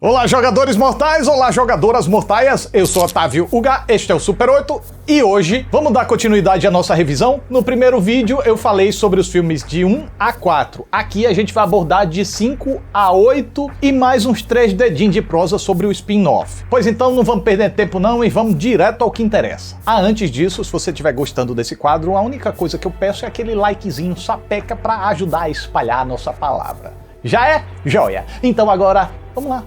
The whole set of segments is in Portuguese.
Olá, jogadores mortais, olá, jogadoras mortais, eu sou Otávio Uga, este é o Super 8 e hoje vamos dar continuidade à nossa revisão. No primeiro vídeo eu falei sobre os filmes de 1 a 4, aqui a gente vai abordar de 5 a 8 e mais uns 3 dedinhos de prosa sobre o spin-off. Pois então não vamos perder tempo não e vamos direto ao que interessa. Antes disso, se você estiver gostando desse quadro, a única coisa que eu peço é aquele likezinho sapeca para ajudar a espalhar a nossa palavra. Já é? Joia! Então agora, vamos lá!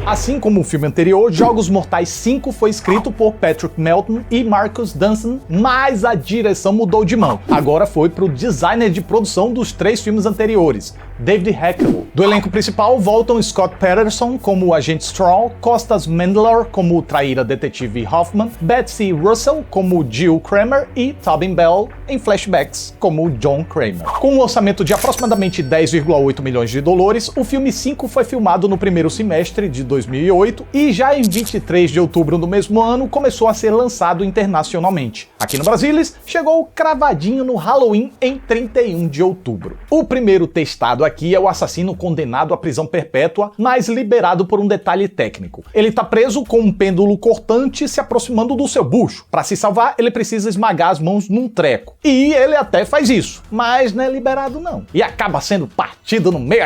Assim como o filme anterior, Jogos Mortais 5 foi escrito por Patrick Melton e Marcus Dunstan, mas a direção mudou de mão. Agora foi para o designer de produção dos 3 filmes anteriores, David Heckle. Do elenco principal voltam Scott Patterson como o agente Straw, Costas Mandylor como o traíra detetive Hoffman, Betsy Russell como Jill Kramer e Tobin Bell em flashbacks como John Kramer. Com um orçamento de aproximadamente 10,8 milhões de dólares, o filme 5 foi filmado no primeiro semestre de 2008 e já em 23 de outubro do mesmo ano começou a ser lançado internacionalmente. Aqui no Brasil, chegou cravadinho no Halloween em 31 de outubro. O primeiro testado aqui é o assassino condenado à prisão perpétua, mas liberado por um detalhe técnico. Ele tá preso com um pêndulo cortante se aproximando do seu bucho. Para se salvar, ele precisa esmagar as mãos num treco. E ele até faz isso, mas não é liberado não. E acaba sendo partido no meio.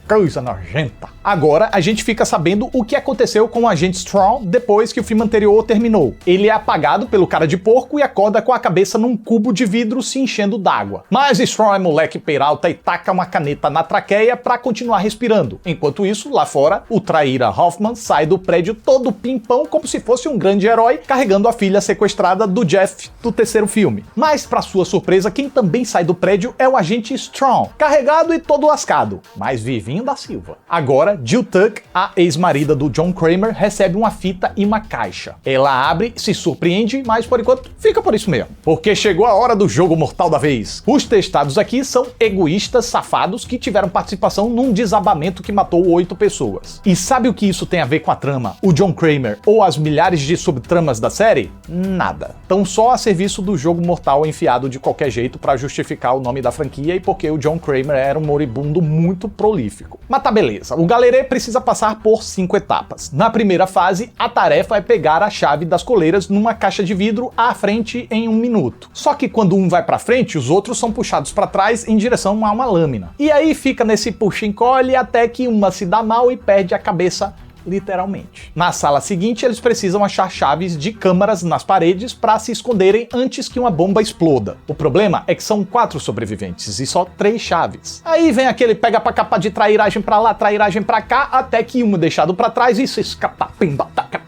Coisa nojenta. Agora a gente fica sabendo o que aconteceu com o agente Straw depois que o filme anterior terminou. Ele é apagado pelo cara de porco e acorda com a cabeça num cubo de vidro se enchendo d'água. Mas Straw é moleque peralta e taca uma caneta na traqueia pra continuar respirando. Enquanto isso, lá fora, o traíra Hoffman sai do prédio todo pimpão como se fosse um grande herói carregando a filha sequestrada do Jeff do terceiro filme. Mas pra sua surpresa, quem também sai do prédio é o agente Straw, carregado e todo lascado, mas vivinho da Silva. Agora, Jill Tuck, a ex-marida do John Kramer, recebe uma fita e uma caixa. Ela abre, se surpreende, mas por enquanto fica por isso mesmo. Porque chegou a hora do jogo mortal da vez. Os testados aqui são egoístas safados que tiveram participação num desabamento que matou 8 pessoas. E sabe o que isso tem a ver com a trama, o John Kramer ou as milhares de subtramas da série? Nada. Tão só a serviço do jogo mortal enfiado de qualquer jeito para justificar o nome da franquia e porque o John Kramer era um moribundo muito prolífico. Mas tá beleza, o galerê precisa passar por 5 etapas. Na primeira fase, a tarefa é pegar a chave das coleiras numa caixa de vidro à frente em 1 minuto. Só que quando um vai pra frente, os outros são puxados pra trás em direção a uma lâmina. E aí fica nesse puxa-encolhe até que uma se dá mal e perde a cabeça literalmente. Na sala seguinte, eles precisam achar chaves de câmaras nas paredes para se esconderem antes que uma bomba exploda. O problema é que são 4 sobreviventes e só 3 chaves. Aí vem aquele pega pra capar de trairagem pra lá, trairagem pra cá, até que um é deixado pra trás e se escapa, pimba, taca,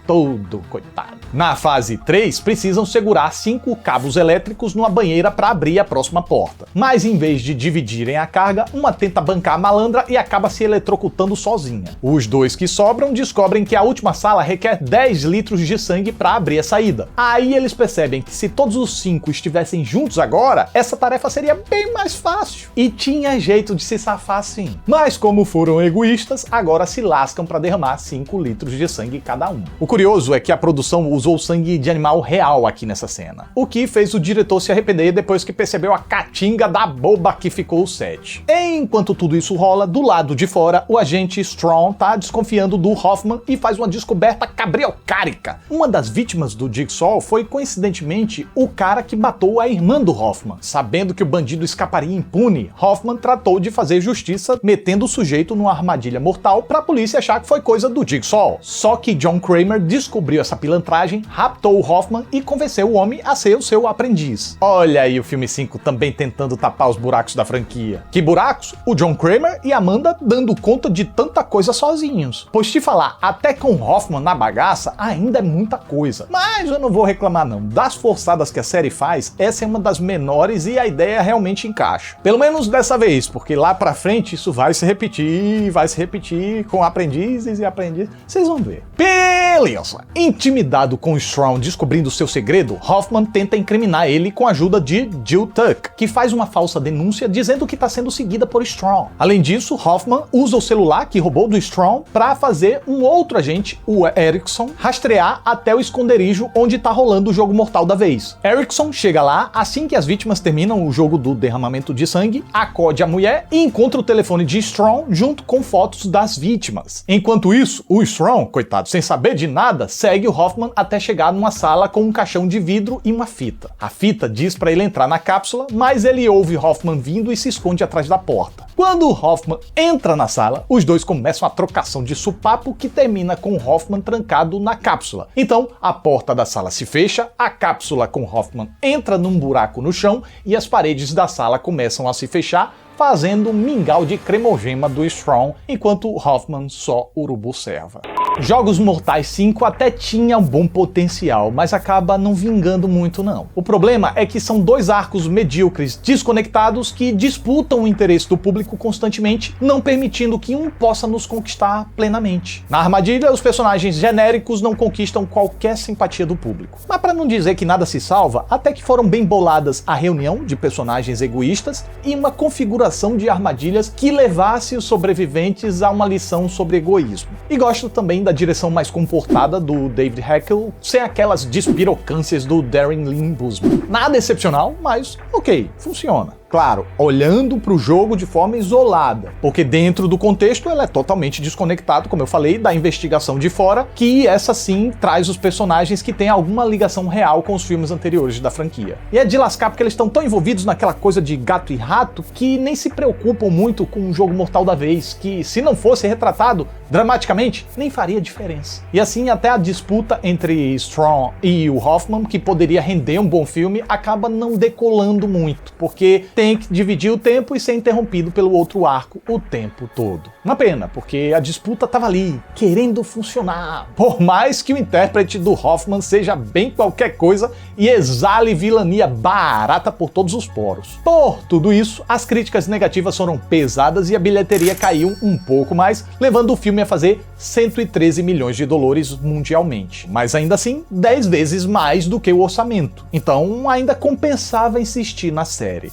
todo coitado. Na fase 3, precisam segurar 5 cabos elétricos numa banheira para abrir a próxima porta. Mas em vez de dividirem a carga, uma tenta bancar a malandra e acaba se eletrocutando sozinha. Os 2 que sobram descobrem que a última sala requer 10 litros de sangue para abrir a saída. Aí eles percebem que se todos os 5 estivessem juntos agora, essa tarefa seria bem mais fácil. E tinha jeito de se safar sim. Mas como foram egoístas, agora se lascam para derramar 5 litros de sangue cada um. O curioso é que a produção usou sangue de animal real aqui nessa cena, o que fez o diretor se arrepender depois que percebeu a catinga da boba que ficou o set. Enquanto tudo isso rola, do lado de fora, o agente Strong tá desconfiando do Hoffman e faz uma descoberta cabriocárica. Uma das vítimas do Jigsaw foi, coincidentemente, o cara que matou a irmã do Hoffman. Sabendo que o bandido escaparia impune, Hoffman tratou de fazer justiça, metendo o sujeito numa armadilha mortal pra polícia achar que foi coisa do Jigsaw. Só que John Kramer descobriu essa pilantragem, raptou o Hoffman e convenceu o homem a ser o seu aprendiz. Olha aí o filme 5 também tentando tapar os buracos da franquia. Que buracos? O John Kramer e Amanda dando conta de tanta coisa sozinhos. Pois te falar, até com Hoffman na bagaça ainda é muita coisa. Mas eu não vou reclamar não. Das forçadas que a série faz, essa é uma das menores e a ideia realmente encaixa. Pelo menos dessa vez, porque lá pra frente isso vai se repetir com aprendizes e aprendizes. Vocês vão ver. Beleza! Beleza. Intimidado com Strong descobrindo seu segredo, Hoffman tenta incriminar ele com a ajuda de Jill Tuck, que faz uma falsa denúncia dizendo que está sendo seguida por Strong. Além disso, Hoffman usa o celular que roubou do Strong para fazer um outro agente, o Erickson, rastrear até o esconderijo onde está rolando o jogo mortal da vez. Erickson chega lá assim que as vítimas terminam o jogo do derramamento de sangue, acode a mulher e encontra o telefone de Strong junto com fotos das vítimas. Enquanto isso, o Strong, coitado, sem saber de nada, segue o Hoffman até chegar numa sala com um caixão de vidro e uma fita. A fita diz para ele entrar na cápsula, mas ele ouve Hoffman vindo e se esconde atrás da porta. Quando Hoffman entra na sala, os dois começam a trocação de supapo que termina com Hoffman trancado na cápsula. Então, a porta da sala se fecha, a cápsula com Hoffman entra num buraco no chão e as paredes da sala começam a se fechar, fazendo um mingau de cremogema do Strong, enquanto Hoffman só urubu serva. Jogos Mortais 5 até tinha um bom potencial, mas acaba não vingando muito não. O problema é que são dois arcos medíocres desconectados que disputam o interesse do público constantemente, não permitindo que um possa nos conquistar plenamente. Na armadilha, os personagens genéricos não conquistam qualquer simpatia do público. Mas para não dizer que nada se salva, até que foram bem boladas a reunião de personagens egoístas e uma configuração de armadilhas que levasse os sobreviventes a uma lição sobre egoísmo. E gosto também da direção mais comportada do David Heckel, sem aquelas despirocâncias do Darren Lynn Bousman. Nada excepcional, mas ok, funciona. Claro, olhando para o jogo de forma isolada, porque dentro do contexto ela é totalmente desconectado, como eu falei, da investigação de fora, que essa sim traz os personagens que têm alguma ligação real com os filmes anteriores da franquia. E é de lascar porque eles estão tão envolvidos naquela coisa de gato e rato que nem se preocupam muito com o jogo mortal da vez, que se não fosse retratado dramaticamente, nem faria diferença. E assim até a disputa entre Strong e o Hoffman, que poderia render um bom filme, acaba não decolando muito, porque tem que dividir o tempo e ser interrompido pelo outro arco o tempo todo. Uma pena, porque a disputa estava ali, querendo funcionar. Por mais que o intérprete do Hoffman seja bem qualquer coisa e exale vilania barata por todos os poros. Por tudo isso, as críticas negativas foram pesadas e a bilheteria caiu um pouco mais, levando o filme a fazer 113 milhões de dólares mundialmente. Mas ainda assim, 10 vezes mais do que o orçamento. Então ainda compensava insistir na série.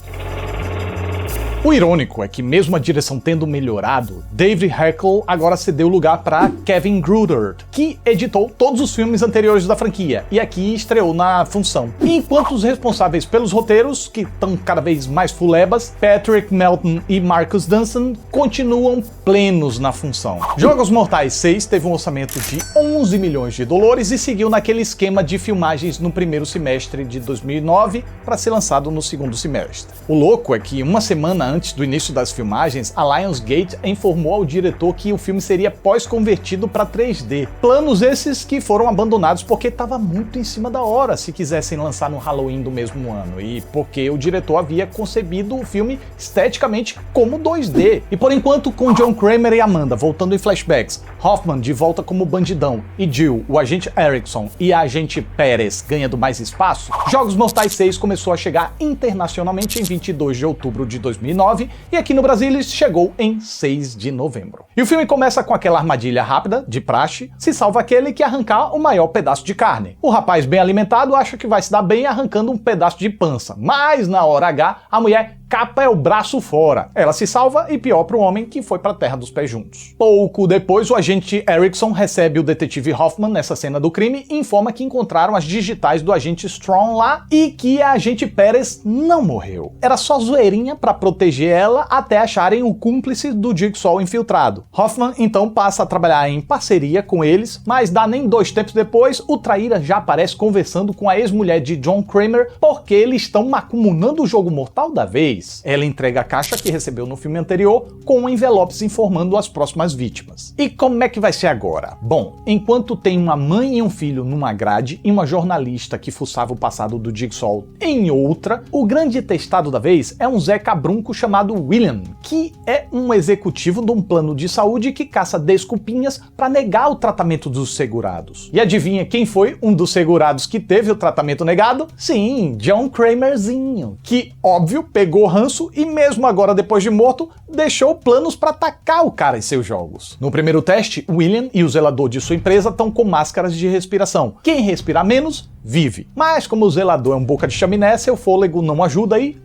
O irônico é que, mesmo a direção tendo melhorado, David Heckel agora cedeu lugar para Kevin Gruder, que editou todos os filmes anteriores da franquia e aqui estreou na função. Enquanto os responsáveis pelos roteiros, que estão cada vez mais fulebas, Patrick Melton e Marcus Dunstan, continuam plenos na função. Jogos Mortais 6 teve um orçamento de 11 milhões de dólares e seguiu naquele esquema de filmagens no primeiro semestre de 2009 para ser lançado no segundo semestre. O louco é que uma semana antes do início das filmagens, a Lionsgate informou ao diretor que o filme seria pós-convertido para 3D. Planos esses que foram abandonados porque estava muito em cima da hora se quisessem lançar no Halloween do mesmo ano, e porque o diretor havia concebido o filme esteticamente como 2D. E por enquanto, com John Kramer e Amanda voltando em flashbacks, Hoffman de volta como bandidão e Jill, o agente Erickson e a agente Pérez ganhando mais espaço, Jogos Mortais 6 começou a chegar internacionalmente em 22 de outubro de 2009 e aqui no Brasil chegou em 6 de novembro. E o filme começa com aquela armadilha rápida, de praxe, se salva aquele que arrancar o maior pedaço de carne. O rapaz bem alimentado acha que vai se dar bem arrancando um pedaço de pança, mas na hora H, a mulher capa o braço fora. Ela se salva e pior para o homem que foi para a terra dos pés juntos. Pouco depois, o agente Erickson recebe o detetive Hoffman nessa cena do crime e informa que encontraram as digitais do agente Strong lá e que a agente Pérez não morreu. Era só zoeirinha para proteger ela até acharem o cúmplice do Jigsaw infiltrado. Hoffman então passa a trabalhar em parceria com eles, mas dá nem 2 tempos depois, o traíra já aparece conversando com a ex-mulher de John Kramer porque eles estão macumunando o jogo mortal da vez. Ela entrega a caixa que recebeu no filme anterior com envelopes informando as próximas vítimas. E como é que vai ser agora? Bom, enquanto tem uma mãe e um filho numa grade e uma jornalista que fuçava o passado do Jigsaw em outra, o grande testado da vez é um Zé Cabrunco chamado William, que é um executivo de um plano de saúde que caça desculpinhas para negar o tratamento dos segurados. E adivinha quem foi um dos segurados que teve o tratamento negado? Sim, John Kramerzinho, que, óbvio, pegou ranço e mesmo agora depois de morto, deixou planos para atacar o cara em seus jogos. No primeiro teste, William e o zelador de sua empresa estão com máscaras de respiração. Quem respirar menos, vive. Mas como o zelador é um boca de chaminé, seu fôlego não ajuda e...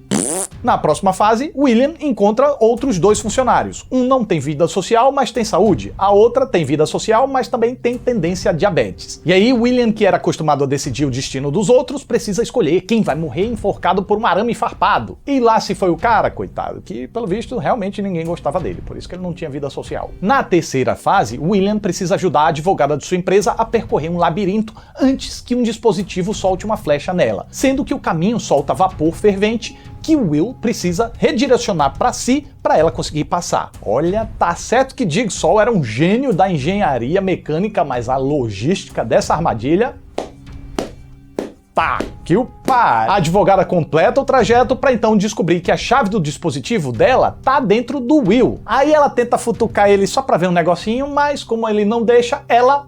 Na próxima fase, William encontra outros 2 funcionários. Um não tem vida social, mas tem saúde. A outra tem vida social, mas também tem tendência a diabetes. E aí, William, que era acostumado a decidir o destino dos outros, precisa escolher quem vai morrer enforcado por um arame farpado. E lá se foi o cara, coitado, que pelo visto realmente ninguém gostava dele, por isso que ele não tinha vida social. Na terceira fase, William precisa ajudar a advogada de sua empresa a percorrer um labirinto antes que um dispositivo solte uma flecha nela, sendo que o caminho solta vapor fervente que Will precisa redirecionar para si para ela conseguir passar. Olha, tá certo que Jigsaw era um gênio da engenharia mecânica, mas a logística dessa armadilha... Tá que o pai. A advogada completa o trajeto para então descobrir que a chave do dispositivo dela tá dentro do Will. Aí ela tenta futucar ele só para ver um negocinho, mas como ele não deixa, ela...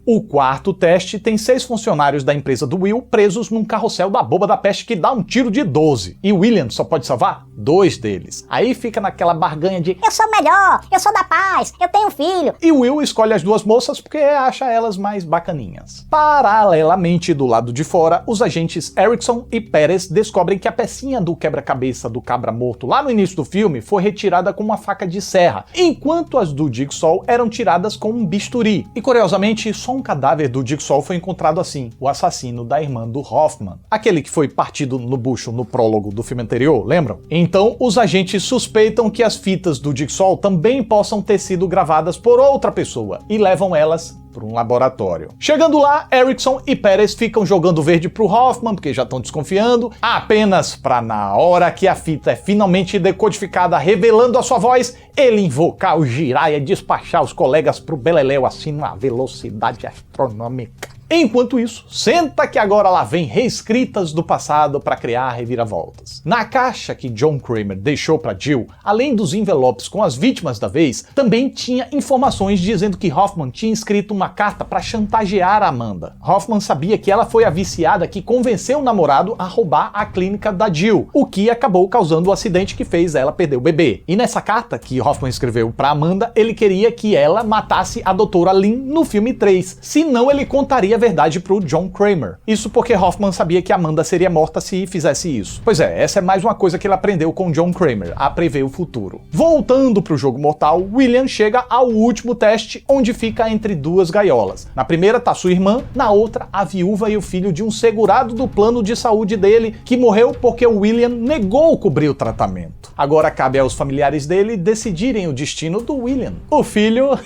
O quarto teste tem 6 funcionários da empresa do Will presos num carrossel da boba da peste que dá um tiro de 12. E William só pode salvar 2 deles. Aí fica naquela barganha de eu sou melhor, eu sou da paz, eu tenho filho. E Will escolhe as 2 moças porque acha elas mais bacaninhas. Paralelamente, do lado de fora, os agentes Erickson e Pérez descobrem que a pecinha do quebra-cabeça do cabra morto lá no início do filme foi retirada com uma faca de serra, enquanto as do Jigsaw eram tiradas com um bisturi. E curiosamente, só um cadáver do Jigsaw foi encontrado assim, o assassino da irmã do Hoffman. Aquele que foi partido no bucho no prólogo do filme anterior, lembram? Então, os agentes suspeitam que as fitas do Jigsaw também possam ter sido gravadas por outra pessoa e levam elas para um laboratório. Chegando lá, Erickson e Pérez ficam jogando verde pro Hoffman, porque já estão desconfiando, apenas para na hora que a fita é finalmente decodificada, revelando a sua voz, ele invocar o Jiraiya e despachar os colegas pro beleléu assim numa velocidade astronômica. Enquanto isso, senta que agora lá vem reescritas do passado para criar reviravoltas. Na caixa que John Kramer deixou para Jill, além dos envelopes com as vítimas da vez, também tinha informações dizendo que Hoffman tinha escrito uma carta para chantagear a Amanda. Hoffman sabia que ela foi a viciada que convenceu o namorado a roubar a clínica da Jill, o que acabou causando o acidente que fez ela perder o bebê. E nessa carta que Hoffman escreveu para Amanda, ele queria que ela matasse a doutora Lynn no filme 3, senão ele contaria verdade pro John Kramer. Isso porque Hoffman sabia que Amanda seria morta se fizesse isso. Pois é, essa é mais uma coisa que ele aprendeu com John Kramer, a prever o futuro. Voltando pro jogo mortal, William chega ao último teste, onde fica entre 2 gaiolas. Na primeira tá sua irmã, na outra a viúva e o filho de um segurado do plano de saúde dele, que morreu porque o William negou cobrir o tratamento. Agora cabe aos familiares dele decidirem o destino do William. O filho,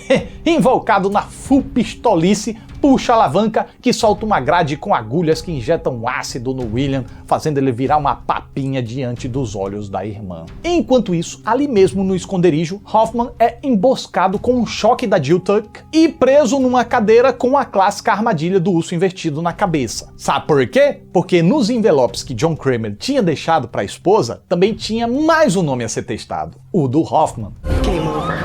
invocado na full pistolice, puxa a alavanca que solta uma grade com agulhas que injetam ácido no William, fazendo ele virar uma papinha diante dos olhos da irmã. Enquanto isso, ali mesmo no esconderijo, Hoffman é emboscado com um choque da Jill Tuck e preso numa cadeira com a clássica armadilha do urso invertido na cabeça. Sabe por quê? Porque nos envelopes que John Kramer tinha deixado para a esposa, também tinha mais um nome a ser testado, o do Hoffman. Game over.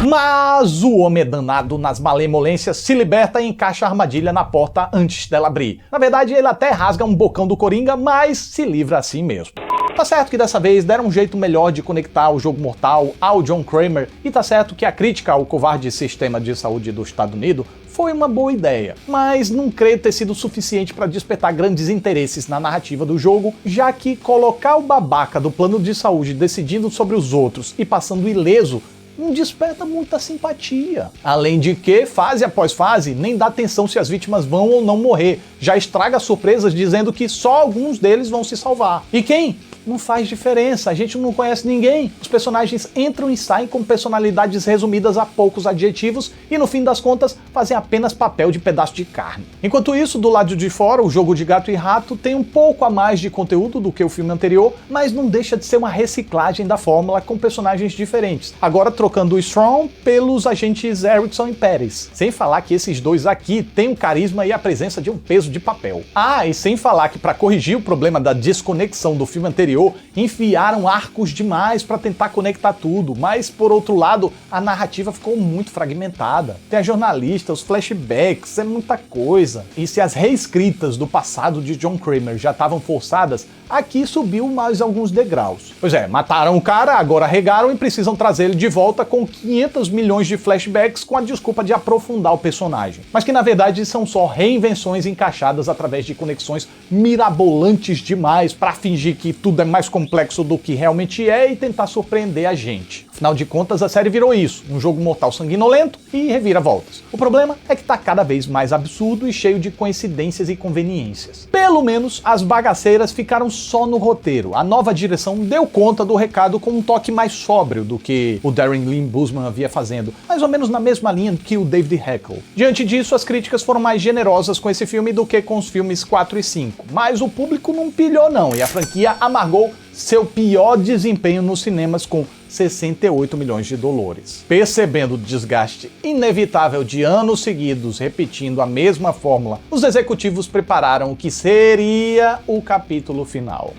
Mas o homem é danado nas malemolências, se liberta e encaixa a armadilha na porta antes dela abrir. Na verdade, ele até rasga um bocão do Coringa, mas se livra assim mesmo. Tá certo que dessa vez deram um jeito melhor de conectar o jogo mortal ao John Kramer, e tá certo que a crítica ao covarde sistema de saúde do Estados Unidos foi uma boa ideia, mas não creio ter sido suficiente para despertar grandes interesses na narrativa do jogo, já que colocar o babaca do plano de saúde decidindo sobre os outros e passando ileso não desperta muita simpatia. Além de que, fase após fase, nem dá atenção se as vítimas vão ou não morrer, já estraga surpresas dizendo que só alguns deles vão se salvar. E quem? Não faz diferença, a gente não conhece ninguém. Os personagens entram e saem com personalidades resumidas a poucos adjetivos e no fim das contas fazem apenas papel de pedaço de carne. Enquanto isso, do lado de fora, o jogo de gato e rato tem um pouco a mais de conteúdo do que o filme anterior, mas não deixa de ser uma reciclagem da fórmula com personagens diferentes, agora trocando o Strong pelos agentes Erickson e Pérez. Sem falar que esses dois aqui têm o carisma e a presença de um peso de papel. Ah, e sem falar que para corrigir o problema da desconexão do filme anterior, anterior, enfiaram arcos demais para tentar conectar tudo, mas por outro lado, a narrativa ficou muito fragmentada. Tem a jornalista, os flashbacks, é muita coisa. E se as reescritas do passado de John Kramer já estavam forçadas, aqui subiu mais alguns degraus. Pois é, mataram o cara, agora regaram e precisam trazer ele de volta com 500 milhões de flashbacks com a desculpa de aprofundar o personagem. Mas que na verdade são só reinvenções encaixadas através de conexões mirabolantes demais para fingir que tudo é mais complexo do que realmente é e tentar surpreender a gente. Afinal de contas, a série virou isso, um jogo mortal sanguinolento e reviravoltas. O problema é que tá cada vez mais absurdo e cheio de coincidências e conveniências. Pelo menos as bagaceiras ficaram só no roteiro. A nova direção deu conta do recado com um toque mais sóbrio do que o Darren Lynn Bousman havia fazendo, mais ou menos na mesma linha que o David Heckle. Diante disso, as críticas foram mais generosas com esse filme do que com os filmes 4 e 5, mas o público não pilhou não, e a franquia amargou seu pior desempenho nos cinemas com 68 milhões de dólares. Percebendo o desgaste inevitável de anos seguidos repetindo a mesma fórmula, os executivos prepararam o que seria o capítulo final.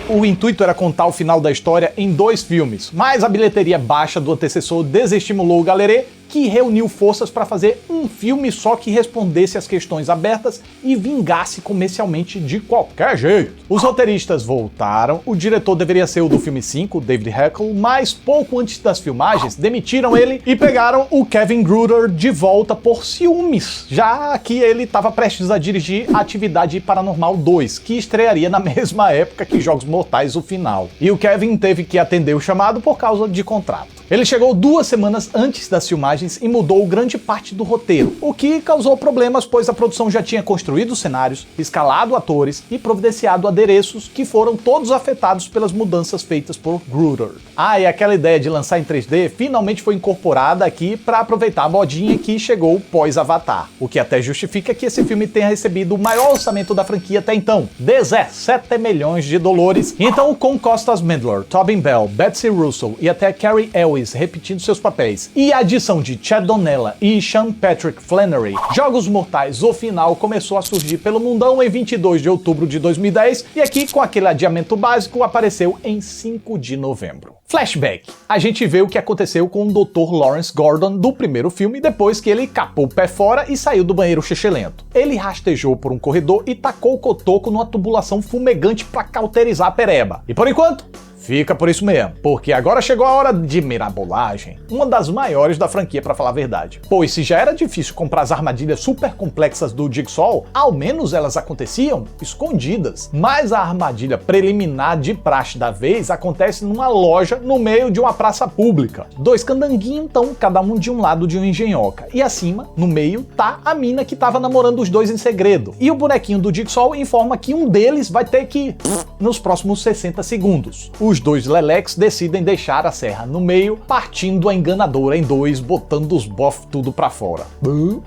O intuito era contar o final da história em 2 filmes, mas a bilheteria baixa do antecessor desestimulou o galerê, que reuniu forças para fazer um filme só que respondesse às questões abertas e vingasse comercialmente de qualquer jeito. Os roteiristas voltaram, o diretor deveria ser o do filme 5, David Heckle, mas pouco antes das filmagens demitiram ele e pegaram o Kevin Gruder de volta por ciúmes, já que ele estava prestes a dirigir Atividade Paranormal 2, que estrearia na mesma época que Jogos Mortais, o final. E o Kevin teve que atender o chamado por causa de contrato. Ele chegou 2 semanas antes das filmagens e mudou grande parte do roteiro, o que causou problemas, pois a produção já tinha construído cenários, escalado atores e providenciado adereços que foram todos afetados pelas mudanças feitas por Gruder. E aquela ideia de lançar em 3D finalmente foi incorporada aqui para aproveitar a modinha que chegou pós-Avatar, o que até justifica que esse filme tenha recebido o maior orçamento da franquia até então, 17 milhões de dólares. Então, com Costas Mandler, Tobin Bell, Betsy Russell e até Cary Elwes repetindo seus papéis, e a adição de Chad Donnella e Sean Patrick Flannery, Jogos Mortais, o final começou a surgir pelo mundão em 22 de outubro de 2010, e aqui, com aquele adiamento básico, apareceu em 5 de novembro. Flashback. A gente vê o que aconteceu com o Dr. Lawrence Gordon do primeiro filme depois que ele capou o pé fora e saiu do banheiro xixelento. Ele rastejou por um corredor e tacou o cotoco numa tubulação fumegante para cauterizar a pereba. E por enquanto, fica por isso mesmo, porque agora chegou a hora de mirabolagem, uma das maiores da franquia pra falar a verdade. Pois se já era difícil comprar as armadilhas super complexas do Jigsaw, ao menos elas aconteciam escondidas. Mas a armadilha preliminar de praxe da vez acontece numa loja no meio de uma praça pública. 2 candanguinhos então, cada um de um lado de uma engenhoca. E acima, no meio, tá a mina que tava namorando os 2 em segredo. E o bonequinho do Jigsaw informa que um deles vai ter que nos próximos 60 segundos. Os 2 leleques decidem deixar a serra no meio, partindo a enganadora em 2, botando os bof tudo pra fora.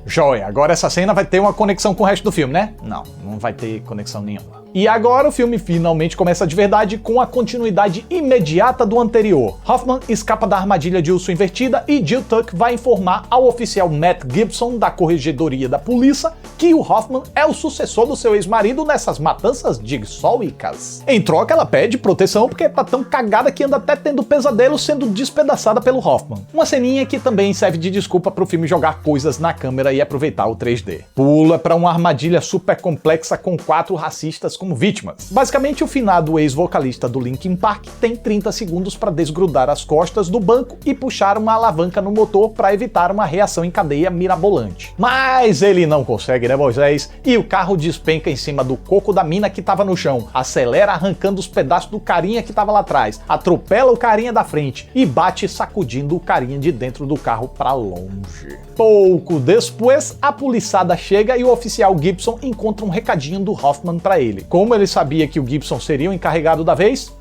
Joia, agora essa cena vai ter uma conexão com o resto do filme, né? Não vai ter conexão nenhuma. E agora o filme finalmente começa de verdade com a continuidade imediata do anterior. Hoffman escapa da armadilha de urso invertida e Jill Tuck vai informar ao oficial Matt Gibson da Corregedoria da Polícia que o Hoffman é o sucessor do seu ex-marido nessas matanças jigsawycas. Em troca, ela pede proteção porque tá tão cagada que anda até tendo pesadelo sendo despedaçada pelo Hoffman. Uma ceninha que também serve de desculpa pro filme jogar coisas na câmera e aproveitar o 3D. Pula pra uma armadilha super complexa com 4 racistas como vítimas. Basicamente, o finado ex-vocalista do Linkin Park tem 30 segundos para desgrudar as costas do banco e puxar uma alavanca no motor para evitar uma reação em cadeia mirabolante. Mas ele não consegue, né, Moisés? E o carro despenca em cima do coco da mina que tava no chão, acelera arrancando os pedaços do carinha que tava lá atrás, atropela o carinha da frente e bate sacudindo o carinha de dentro do carro para longe. Pouco depois, a policiada chega e o oficial Gibson encontra um recadinho do Hoffman para ele. Como ele sabia que o Gibson seria o encarregado da vez...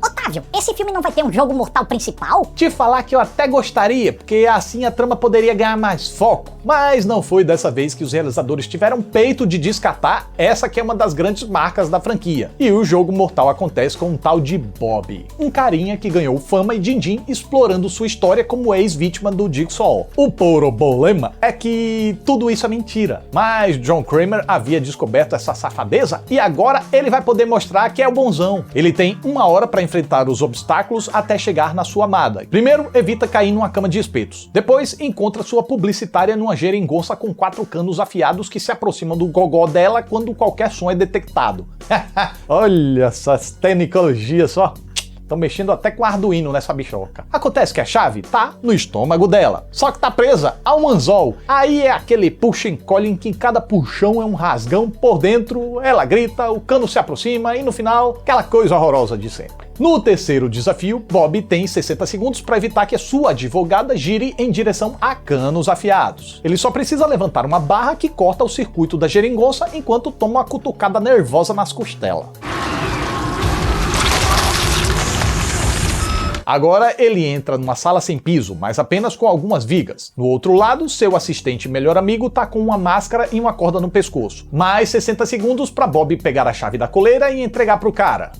Otávio, esse filme não vai ter um jogo mortal principal? Te falar que eu até gostaria, porque assim a trama poderia ganhar mais foco. Mas não foi dessa vez que os realizadores tiveram peito de descartar essa que é uma das grandes marcas da franquia. E o jogo mortal acontece com um tal de Bob, um carinha que ganhou fama e din-din explorando sua história como ex-vítima do Jigsaw. O problema é que tudo isso é mentira, mas John Kramer havia descoberto essa safadeza e agora ele vai poder mostrar que é o bonzão. Ele tem 1 hora para enfrentar os obstáculos até chegar na sua amada. Primeiro, evita cair numa cama de espetos. Depois, encontra sua publicitária numa geringonça com 4 canos afiados que se aproximam do gogó dela quando qualquer som é detectado. Olha essas tecnologias só. Estão mexendo até com Arduino nessa bichoca. Acontece que a chave tá no estômago dela, só que tá presa a um anzol. Aí é aquele puxa e encolhe em que cada puxão é um rasgão por dentro, ela grita, o cano se aproxima e no final, aquela coisa horrorosa de sempre. No terceiro desafio, Bob tem 60 segundos para evitar que a sua advogada gire em direção a canos afiados. Ele só precisa levantar uma barra que corta o circuito da geringonça enquanto toma uma cutucada nervosa nas costelas. Agora ele entra numa sala sem piso, mas apenas com algumas vigas. No outro lado, seu assistente e melhor amigo tá com uma máscara e uma corda no pescoço. Mais 60 segundos para Bob pegar a chave da coleira e entregar pro cara.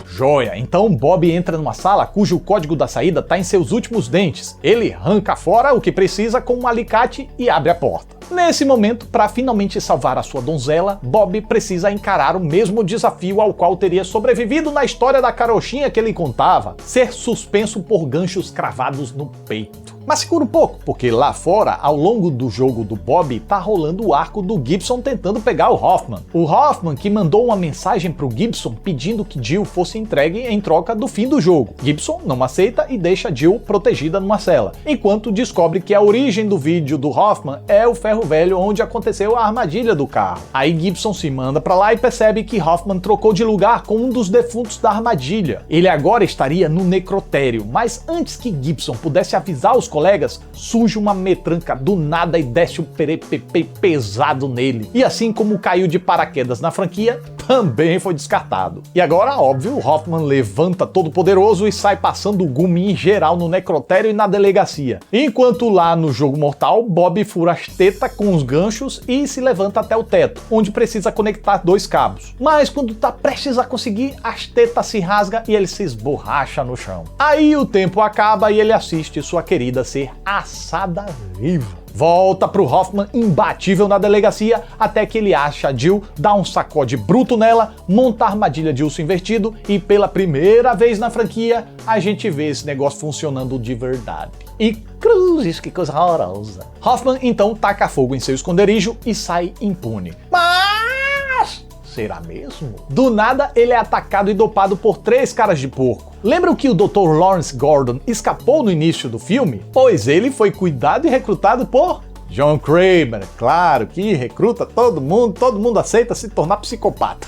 Joia, então Bob entra numa sala cujo código da saída tá em seus últimos dentes. Ele arranca fora o que precisa com um alicate e abre a porta. Nesse momento, para finalmente salvar a sua donzela, Bob precisa encarar o mesmo desafio ao qual teria sobrevivido na história da carochinha que ele contava: ser suspenso por ganchos cravados no peito. Mas segura um pouco, porque lá fora, ao longo do jogo do Bob, tá rolando o arco do Gibson tentando pegar o Hoffman. O Hoffman que mandou uma mensagem pro Gibson pedindo que Jill fosse entregue em troca do fim do jogo. Gibson não aceita e deixa Jill protegida numa cela, enquanto descobre que a origem do vídeo do Hoffman é o ferro velho onde aconteceu a armadilha do carro. Aí Gibson se manda pra lá e percebe que Hoffman trocou de lugar com um dos defuntos da armadilha. Ele agora estaria no necrotério, mas antes que Gibson pudesse avisar os colegas, surge uma metranca do nada e desce um perepepe pesado nele. E assim como caiu de paraquedas na franquia, também foi descartado. E agora, óbvio, Hoffman levanta todo poderoso e sai passando o gume em geral no necrotério e na delegacia. Enquanto lá no jogo mortal, Bob fura as tetas com os ganchos e se levanta até o teto, onde precisa conectar 2 cabos. Mas quando tá prestes a conseguir, as tetas se rasga e ele se esborracha no chão. Aí o tempo acaba e ele assiste sua querida ser assada viva. Volta pro Hoffman imbatível na delegacia até que ele acha a Jill, dá um sacode bruto nela, monta a armadilha de urso invertido e pela primeira vez na franquia a gente vê esse negócio funcionando de verdade. E cruzes, que coisa horrorosa. Hoffman então taca fogo em seu esconderijo e sai impune. Mas será mesmo? Do nada ele é atacado e dopado por 3 caras de porco. Lembram que o Dr. Lawrence Gordon escapou no início do filme? Pois ele foi cuidado e recrutado por John Kramer, claro, que recruta todo mundo aceita se tornar psicopata.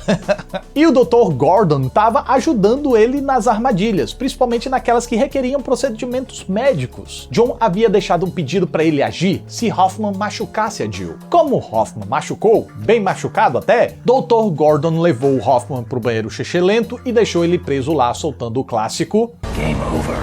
E o Dr. Gordon estava ajudando ele nas armadilhas, principalmente naquelas que requeriam procedimentos médicos. John havia deixado um pedido para ele agir se Hoffman machucasse a Jill. Como Hoffman machucou, bem machucado até, Dr. Gordon levou o Hoffman pro banheiro xixelento e deixou ele preso lá, soltando o clássico Game Over.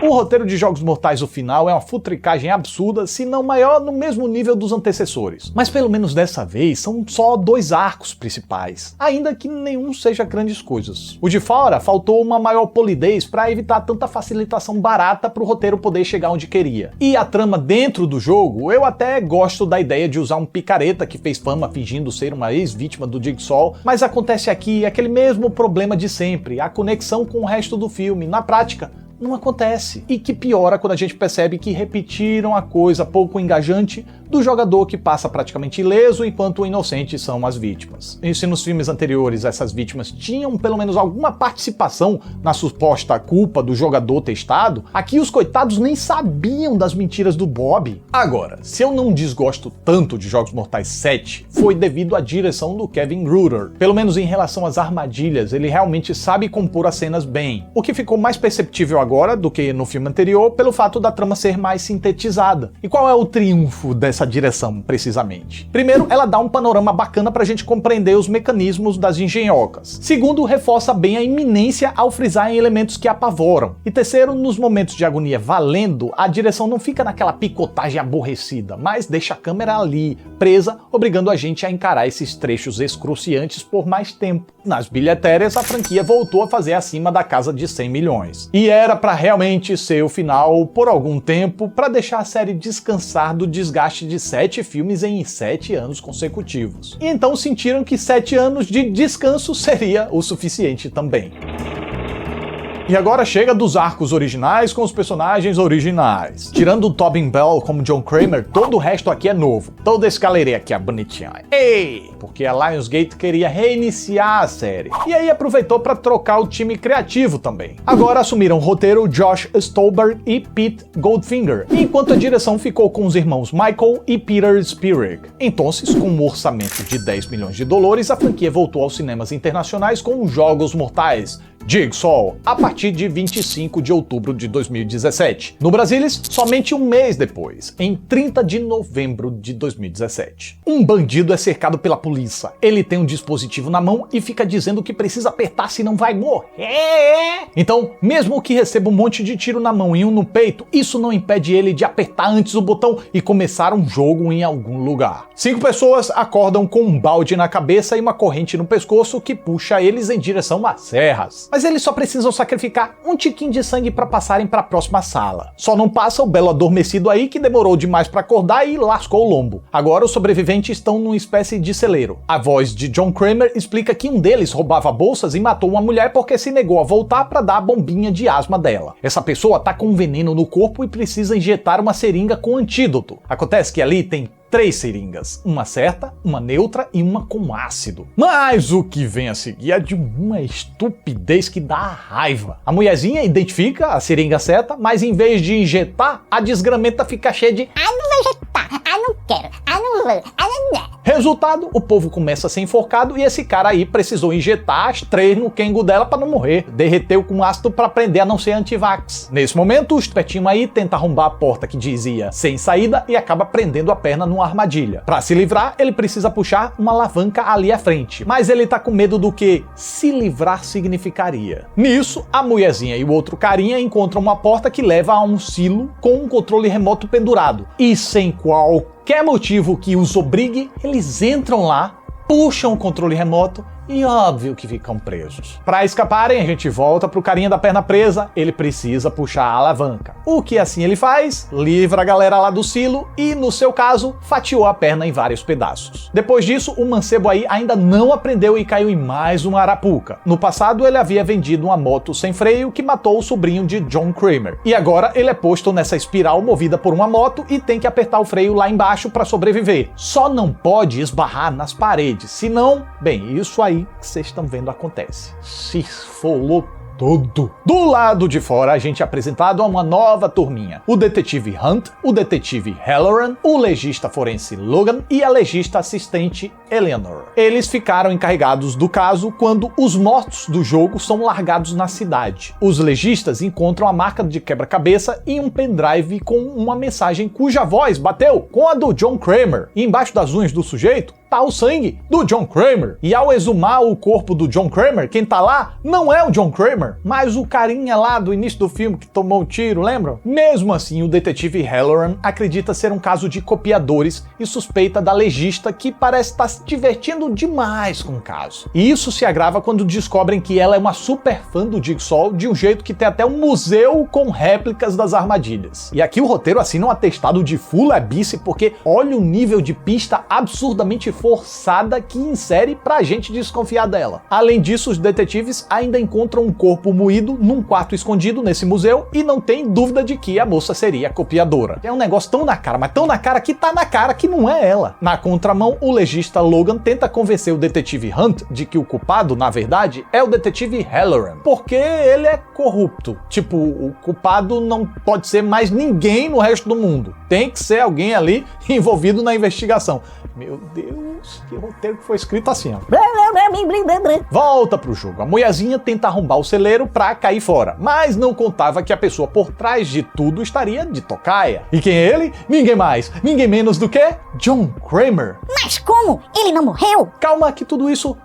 O roteiro de Jogos Mortais, o final, é uma futricagem absurda, se não maior, no mesmo nível dos antecessores. Mas pelo menos dessa vez, são só 2 arcos principais, ainda que nenhum seja grandes coisas. O de fora faltou uma maior polidez para evitar tanta facilitação barata para o roteiro poder chegar onde queria. E a trama dentro do jogo, eu até gosto da ideia de usar um picareta que fez fama fingindo ser uma ex-vítima do Jigsaw, mas acontece aqui aquele mesmo problema de sempre, a conexão com o resto do filme. Na prática, não acontece. E que piora quando a gente percebe que repetiram a coisa pouco engajante do jogador que passa praticamente ileso enquanto inocentes são as vítimas. E se nos filmes anteriores essas vítimas tinham pelo menos alguma participação na suposta culpa do jogador testado, aqui os coitados nem sabiam das mentiras do Bob. Agora, se eu não desgosto tanto de Jogos Mortais 7, foi devido à direção do Kevin Gruder. Pelo menos em relação às armadilhas, ele realmente sabe compor as cenas bem. O que ficou mais perceptível agora do que no filme anterior pelo fato da trama ser mais sintetizada. E qual é o triunfo dessa essa direção, precisamente? Primeiro, ela dá um panorama bacana pra gente compreender os mecanismos das engenhocas. Segundo, reforça bem a iminência ao frisar em elementos que apavoram. E terceiro, nos momentos de agonia valendo, a direção não fica naquela picotagem aborrecida, mas deixa a câmera ali, presa, obrigando a gente a encarar esses trechos excruciantes por mais tempo. Nas bilhetérias, a franquia voltou a fazer acima da casa de 100 milhões. E era pra realmente ser o final por algum tempo, pra deixar a série descansar do desgaste de 7 filmes em 7 anos consecutivos. E então sentiram que 7 anos de descanso seria o suficiente também. E agora chega dos arcos originais com os personagens originais. Tirando o Tobin Bell como John Kramer, todo o resto aqui é novo. Toda essa galeria aqui é bonitinha. Ei! Porque a Lionsgate queria reiniciar a série. E aí aproveitou para trocar o time criativo também. Agora assumiram o roteiro Josh Stolberg e Pete Goldfinger, enquanto a direção ficou com os irmãos Michael e Peter Spierig. Então, com um orçamento de 10 milhões de dólares, a franquia voltou aos cinemas internacionais com os Jogos Mortais, Jigsaw, a partir de 25 de outubro de 2017. No Brasil, somente um mês depois, em 30 de novembro de 2017. Um bandido é cercado pela polícia. Ele tem um dispositivo na mão e fica dizendo que precisa apertar senão vai morrer. Então, mesmo que receba um monte de tiro na mão e um no peito, isso não impede ele de apertar antes o botão e começar um jogo em algum lugar. 5 pessoas acordam com um balde na cabeça e uma corrente no pescoço que puxa eles em direção às serras. Mas eles só precisam sacrificar um tiquinho de sangue para passarem para a próxima sala. Só não passa o belo adormecido aí que demorou demais para acordar e lascou o lombo. Agora os sobreviventes estão numa espécie de celeiro. A voz de John Kramer explica que um deles roubava bolsas e matou uma mulher porque se negou a voltar para dar a bombinha de asma dela. Essa pessoa tá com um veneno no corpo e precisa injetar uma seringa com antídoto. Acontece que ali tem 3 seringas, uma certa, uma neutra e uma com ácido. Mas o que vem a seguir é de uma estupidez que dá raiva. A mulherzinha identifica a seringa certa, mas em vez de injetar, a desgramenta fica cheia de não vou injetar, não quero, não vou, não. Resultado, o povo começa a ser enforcado e esse cara aí precisou injetar as 3 no quengo dela pra não morrer. Derreteu com ácido pra aprender a não ser antivax. Nesse momento, o espetinho aí tenta arrombar a porta que dizia sem saída e acaba prendendo a perna numa armadilha. Pra se livrar, ele precisa puxar uma alavanca ali à frente, mas ele tá com medo do que se livrar significaria. Nisso, a mulherzinha e o outro carinha encontram uma porta que leva a um silo com um controle remoto pendurado. E sem qualquer motivo que os obrigue, eles entram lá, puxam o controle remoto e óbvio que ficam presos. Para escaparem, a gente volta pro carinha da perna presa, ele precisa puxar a alavanca. O que assim ele faz? Livra a galera lá do silo e, no seu caso, fatiou a perna em vários pedaços. Depois disso, o mancebo aí ainda não aprendeu e caiu em mais uma arapuca. No passado, ele havia vendido uma moto sem freio que matou o sobrinho de John Kramer. E agora ele é posto nessa espiral movida por uma moto e tem que apertar o freio lá embaixo para sobreviver. Só não pode esbarrar nas paredes, senão, bem, isso aí que vocês estão vendo acontece. Se esfolou todo. Do lado de fora, a gente é apresentado a uma nova turminha. O detetive Hunt, o detetive Halloran, o legista forense Logan e a legista assistente Eleanor. Eles ficaram encarregados do caso quando os mortos do jogo são largados na cidade. Os legistas encontram a marca de quebra-cabeça em um pendrive com uma mensagem cuja voz bateu com a do John Kramer. E embaixo das unhas do sujeito tá o sangue do John Kramer. E ao exumar o corpo do John Kramer, quem tá lá não é o John Kramer, mas o carinha lá do início do filme que tomou um tiro, lembram? Mesmo assim, o detetive Halloran acredita ser um caso de copiadores e suspeita da legista que parece estar se divertindo demais com o caso. E isso se agrava quando descobrem que ela é uma super fã do Jigsaw, de um jeito que tem até um museu com réplicas das armadilhas. E aqui o roteiro assina um atestado de full abyss porque olha o nível de pista absurdamente forçada que insere pra gente desconfiar dela. Além disso, os detetives ainda encontram um corpo moído num quarto escondido nesse museu e não tem dúvida de que a moça seria a copiadora. É um negócio tão na cara, mas tão na cara que tá na cara que não é ela. Na contramão, o legista Logan tenta convencer o detetive Hunt de que o culpado, na verdade, é o detetive Halloran, porque ele é corrupto. Tipo, o culpado não pode ser mais ninguém no resto do mundo. Tem que ser alguém ali envolvido na investigação. Meu Deus. Deus, que roteiro que foi escrito assim, ó. Volta pro jogo. A mulherzinha tenta arrombar o celeiro pra cair fora, mas não contava que a pessoa por trás de tudo estaria de tocaia. E quem é ele? Ninguém mais, ninguém menos do que John Kramer. Mas como? Ele não morreu? Calma que tudo isso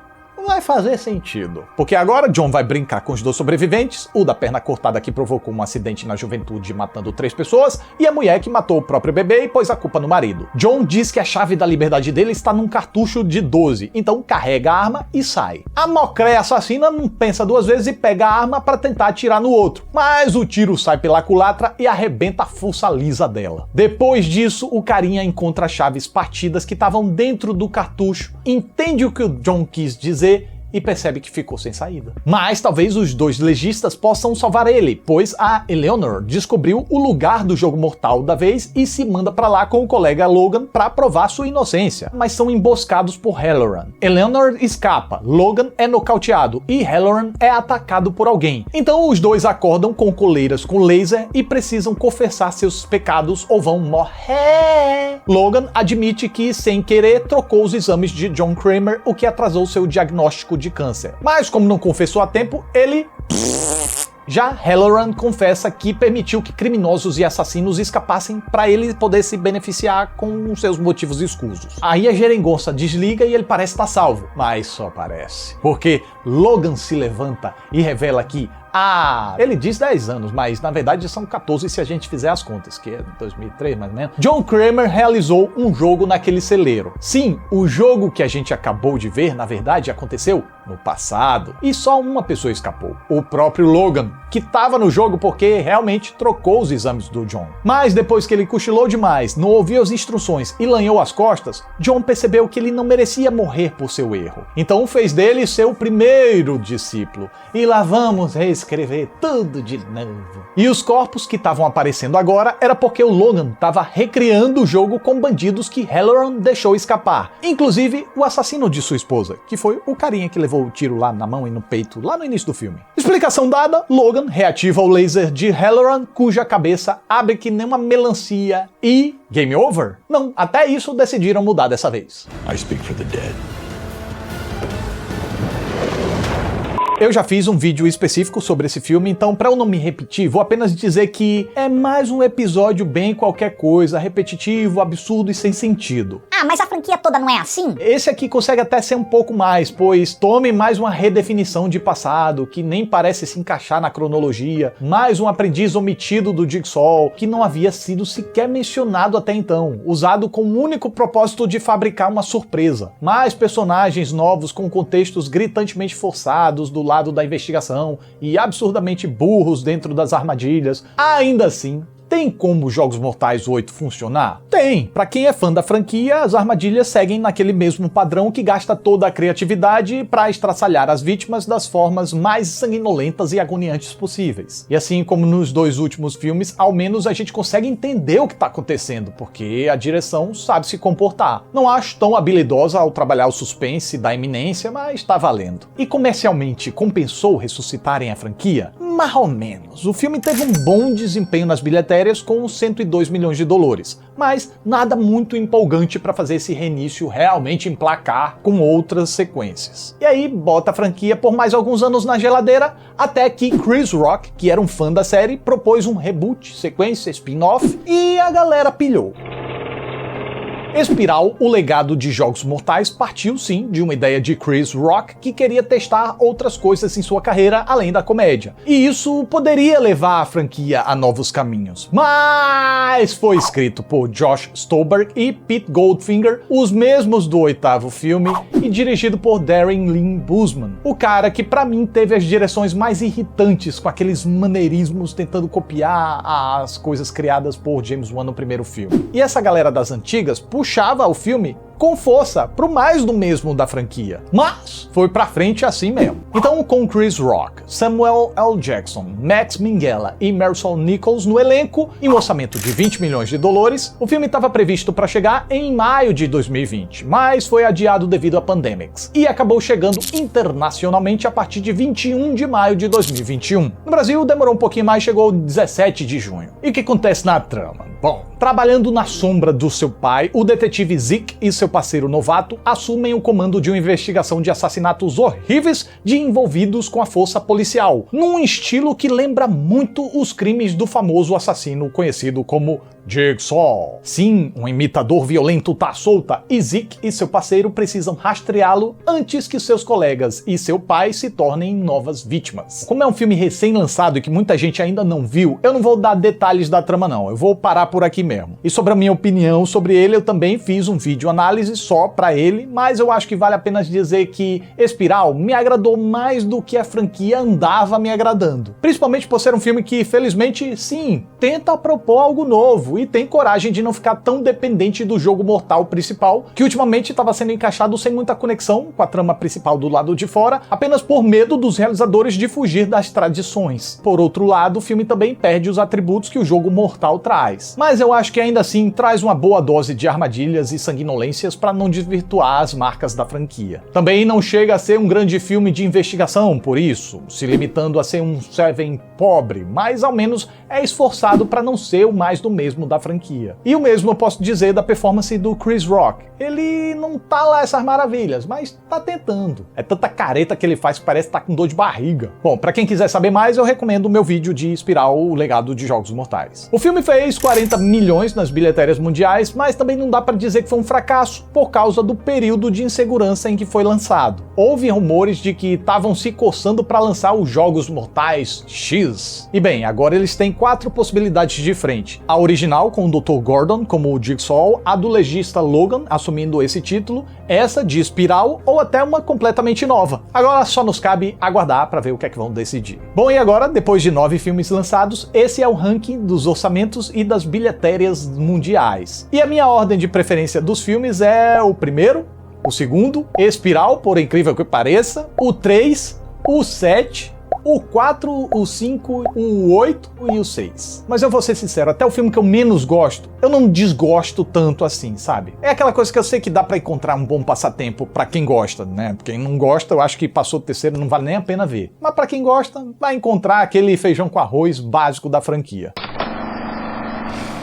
vai fazer sentido. Porque agora John vai brincar com os 2 sobreviventes, o da perna cortada que provocou um acidente na juventude matando 3 pessoas, e a mulher que matou o próprio bebê e pôs a culpa no marido. John diz que a chave da liberdade dele está num cartucho de 12, então carrega a arma e sai. A mocréia assassina não pensa 2 vezes e pega a arma para tentar atirar no outro, mas o tiro sai pela culatra e arrebenta a força lisa dela. Depois disso, o carinha encontra as chaves partidas que estavam dentro do cartucho, entende o que o John quis dizer e percebe que ficou sem saída. Mas talvez os 2 legistas possam salvar ele, pois a Eleanor descobriu o lugar do jogo mortal da vez e se manda pra lá com o colega Logan pra provar sua inocência, mas são emboscados por Halloran. Eleanor escapa, Logan é nocauteado e Halloran é atacado por alguém. Então os 2 acordam com coleiras com laser e precisam confessar seus pecados ou vão morrer. Logan admite que, sem querer, trocou os exames de John Kramer, o que atrasou seu diagnóstico de câncer. Mas como não confessou a tempo, ele... Já Halloran confessa que permitiu que criminosos e assassinos escapassem para ele poder se beneficiar com seus motivos escusos. Aí a geringonça desliga e ele parece estar salvo, mas só parece. Porque Logan se levanta e revela que ele diz 10 anos, mas na verdade são 14 se a gente fizer as contas, que é 2003 mais ou menos. John Kramer realizou um jogo naquele celeiro. Sim, o jogo que a gente acabou de ver, na verdade, aconteceu no passado. E só uma pessoa escapou, o próprio Logan, que estava no jogo porque realmente trocou os exames do John. Mas depois que ele cochilou demais, não ouviu as instruções e lanhou as costas, John percebeu que ele não merecia morrer por seu erro. Então fez dele seu primeiro discípulo. E lá vamos reescrever tudo de novo. E os corpos que estavam aparecendo agora era porque o Logan estava recriando o jogo com bandidos que Halloran deixou escapar. Inclusive o assassino de sua esposa, que foi o carinha que levou o tiro lá na mão e no peito, lá no início do filme. Explicação dada, Logan reativa o laser de Halloran, cuja cabeça abre que nem uma melancia e... Game over? Não, até isso decidiram mudar dessa vez. I speak for the dead. Eu já fiz um vídeo específico sobre esse filme, então para eu não me repetir, vou apenas dizer que é mais um episódio bem qualquer coisa, repetitivo, absurdo e sem sentido. Ah, mas a franquia toda não é assim? Esse aqui consegue até ser um pouco mais, pois tome mais uma redefinição de passado, que nem parece se encaixar na cronologia, mais um aprendiz omitido do Jigsaw, que não havia sido sequer mencionado até então, usado com o único propósito de fabricar uma surpresa. Mais personagens novos com contextos gritantemente forçados do lado da investigação e absurdamente burros dentro das armadilhas. Ainda assim, tem como Jogos Mortais 8 funcionar? Tem! Pra quem é fã da franquia, as armadilhas seguem naquele mesmo padrão que gasta toda a criatividade pra estraçalhar as vítimas das formas mais sanguinolentas e agoniantes possíveis. E assim como nos 2 últimos filmes, ao menos a gente consegue entender o que tá acontecendo, porque a direção sabe se comportar. Não acho tão habilidosa ao trabalhar o suspense da iminência, mas tá valendo. E comercialmente, compensou ressuscitarem a franquia? Mais ou menos. O filme teve um bom desempenho nas bilhetérias com 102 milhões de dólares, mas nada muito empolgante para fazer esse reinício realmente emplacar com outras sequências. E aí bota a franquia por mais alguns anos na geladeira, até que Chris Rock, que era um fã da série, propôs um reboot, sequência, spin-off, e a galera pilhou. Espiral, o legado de Jogos Mortais, partiu sim de uma ideia de Chris Rock que queria testar outras coisas em sua carreira além da comédia. E isso poderia levar a franquia a novos caminhos. Mas foi escrito por Josh Stolberg e Pete Goldfinger, os mesmos do 8º filme, e dirigido por Darren Lynn Bousman, o cara que pra mim teve as direções mais irritantes com aqueles maneirismos tentando copiar as coisas criadas por James Wan no primeiro filme. E essa galera das antigas puxava o filme com força pro mais do mesmo da franquia, mas foi pra frente assim mesmo. Então, com Chris Rock, Samuel L. Jackson, Max Minghella e Marisol Nichols no elenco e um orçamento de 20 milhões de dólares, o filme estava previsto para chegar em maio de 2020, mas foi adiado devido a pandemics e acabou chegando internacionalmente a partir de 21 de maio de 2021. No Brasil demorou um pouquinho mais, chegou 17 de junho. E o que acontece na trama? Bom, trabalhando na sombra do seu pai, o detetive Zeke e seu seu parceiro novato assumem o comando de uma investigação de assassinatos horríveis de envolvidos com a força policial, num estilo que lembra muito os crimes do famoso assassino conhecido como Jigsaw. Sim, um imitador violento tá à solta e Zeke e seu parceiro precisam rastreá-lo antes que seus colegas e seu pai se tornem novas vítimas. Como é um filme recém-lançado e que muita gente ainda não viu, eu não vou dar detalhes da trama não, eu vou parar por aqui mesmo. E sobre a minha opinião sobre ele, eu também fiz um vídeo análise só pra ele, mas eu acho que vale a pena dizer que Espiral me agradou mais do que a franquia andava me agradando. Principalmente por ser um filme que, felizmente, sim, tenta propor algo novo e tem coragem de não ficar tão dependente do jogo mortal principal, que ultimamente estava sendo encaixado sem muita conexão com a trama principal do lado de fora, apenas por medo dos realizadores de fugir das tradições. Por outro lado, o filme também perde os atributos que o jogo mortal traz. Mas eu acho que ainda assim traz uma boa dose de armadilhas e sanguinolências para não desvirtuar as marcas da franquia. Também não chega a ser um grande filme de investigação, por isso, se limitando a ser um Seven pobre, mas ao menos é esforçado para não ser o mais do mesmo da franquia. E o mesmo eu posso dizer da performance do Chris Rock. Ele não tá lá essas maravilhas, mas tá tentando. É tanta careta que ele faz que parece que tá com dor de barriga. Bom, pra quem quiser saber mais, eu recomendo o meu vídeo de Espiral, o legado de Jogos Mortais. O filme fez 40 milhões nas bilhetérias mundiais, mas também não dá pra dizer que foi um fracasso por causa do período de insegurança em que foi lançado. Houve rumores de que estavam se coçando pra lançar os Jogos Mortais X. E bem, agora eles têm 4 possibilidades de frente. A original, com o Dr. Gordon como o Jigsaw, a do legista Logan assumindo esse título, essa de Espiral ou até uma completamente nova. Agora só nos cabe aguardar para ver o que é que vão decidir. Bom, e agora, depois de 9 filmes lançados, esse é o ranking dos orçamentos e das bilhetérias mundiais. E a minha ordem de preferência dos filmes é o primeiro, o segundo, Espiral, por incrível que pareça, o 3, o 7, o 4, o 5, o 8 e o 6. Mas eu vou ser sincero, até o filme que eu menos gosto, eu não desgosto tanto assim, sabe? É aquela coisa que eu sei que dá pra encontrar um bom passatempo pra quem gosta, né? Quem não gosta, eu acho que passou do terceiro, não vale nem a pena ver. Mas pra quem gosta, vai encontrar aquele feijão com arroz básico da franquia.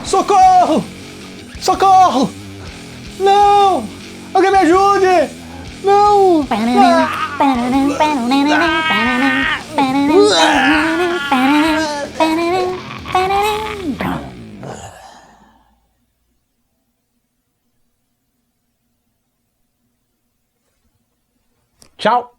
Socorro! Socorro! Não! Alguém me ajude! Não! Tchau!